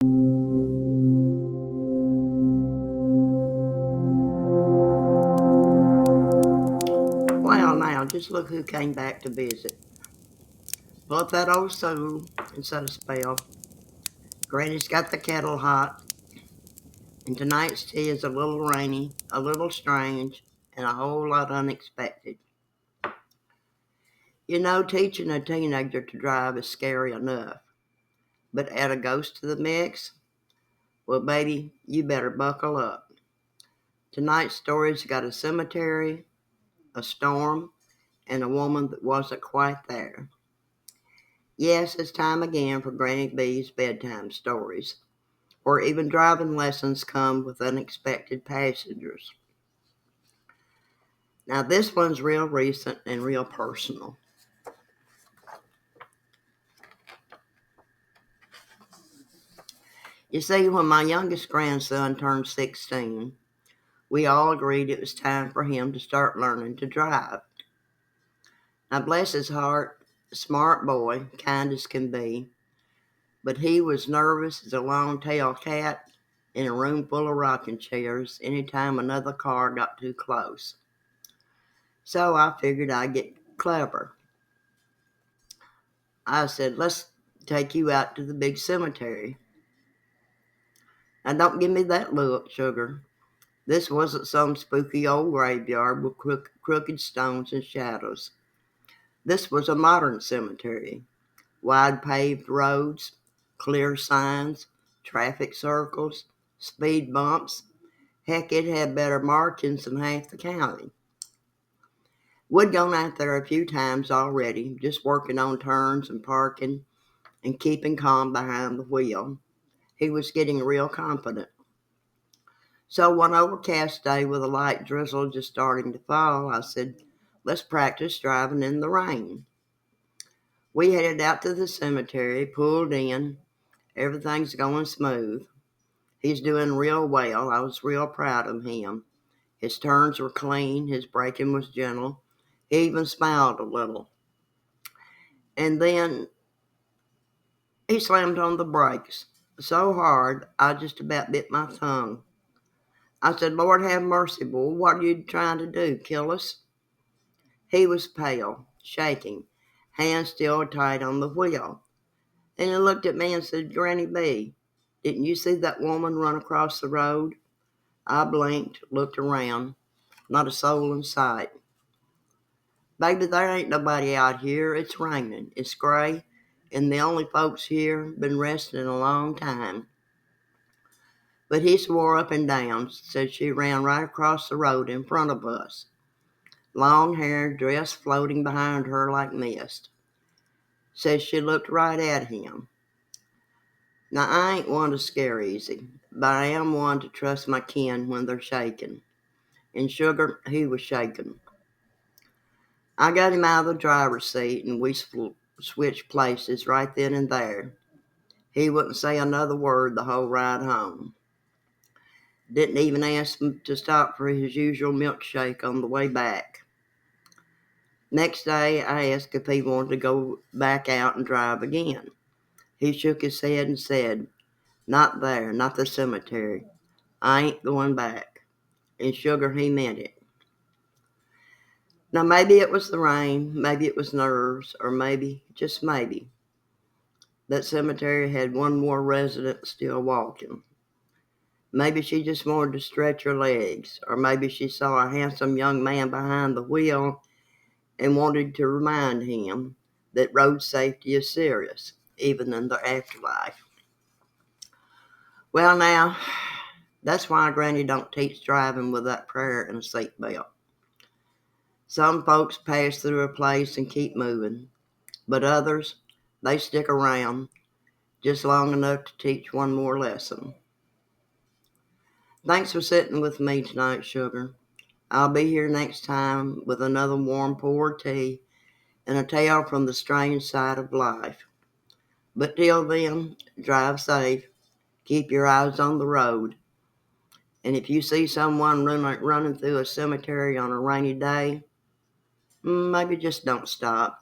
Well, now, just look who came back to visit. Pull up that old stool and set a spell. Granny's got the kettle hot, and tonight's tea is a little rainy, a little strange, and a whole lot unexpected. You know, teaching a teenager to drive is scary enough, but add a ghost to the mix? Well, baby, you better buckle up. Tonight's story's got a cemetery, a storm, and a woman that wasn't quite there. Yes, it's time again for Granny B's bedtime stories, or even driving lessons come with unexpected passengers. Now, this one's real recent and real personal. You see, when my youngest grandson turned 16, we all agreed it was time for him to start learning to drive. Now, bless his heart, smart boy, kind as can be, but he was nervous as a long-tailed cat in a room full of rocking chairs anytime another car got too close. So I figured I'd get clever. I said, let's take you out to the big cemetery. Now, don't give me that look, sugar. This wasn't some spooky old graveyard with crooked stones and shadows. This was a modern cemetery. Wide paved roads, clear signs, traffic circles, speed bumps. Heck, it had better markings than half the county. We'd gone out there a few times already, just working on turns and parking and keeping calm behind the wheel. He was getting real confident. So one overcast day with a light drizzle just starting to fall, I said, let's practice driving in the rain. We headed out to the cemetery, pulled in. Everything's going smooth. He's doing real well. I was real proud of him. His turns were clean. His braking was gentle. He even smiled a little. And then he slammed on the brakes so hard I just about bit my tongue. I said, Lord have mercy, boy, what are you trying to do, kill us? He was pale, shaking, hands still tight on the wheel. And he looked at me and said, Granny B, didn't you see that woman run across the road? I blinked, looked around, not a soul in sight. Baby, there ain't nobody out here. It's raining. It's gray, and the only folks here been resting a long time. But he swore up and down, said she ran right across the road in front of us. Long hair, dress floating behind her like mist. Said she looked right at him. Now, I ain't one to scare easy, but I am one to trust my kin when they're shaking. And sugar, he was shaking. I got him out of the driver's seat, and we switched places right then and there. He wouldn't say another word the whole ride home. Didn't even ask him to stop for his usual milkshake on the way back. Next day, I asked if he wanted to go back out and drive again. He shook his head and said, not there, not the cemetery. I ain't going back. And sugar, he meant it. Now, maybe it was the rain, maybe it was nerves, or maybe, just maybe, that cemetery had one more resident still walking. Maybe she just wanted to stretch her legs, or maybe she saw a handsome young man behind the wheel and wanted to remind him that road safety is serious, even in the afterlife. Well, now, that's why Granny don't teach driving without prayer and a seatbelt. Some folks pass through a place and keep moving, but others, they stick around just long enough to teach one more lesson. Thanks for sitting with me tonight, sugar. I'll be here next time with another warm pour of tea and a tale from the strange side of life. But till then, drive safe, keep your eyes on the road, and if you see someone running through a cemetery on a rainy day, maybe just don't stop.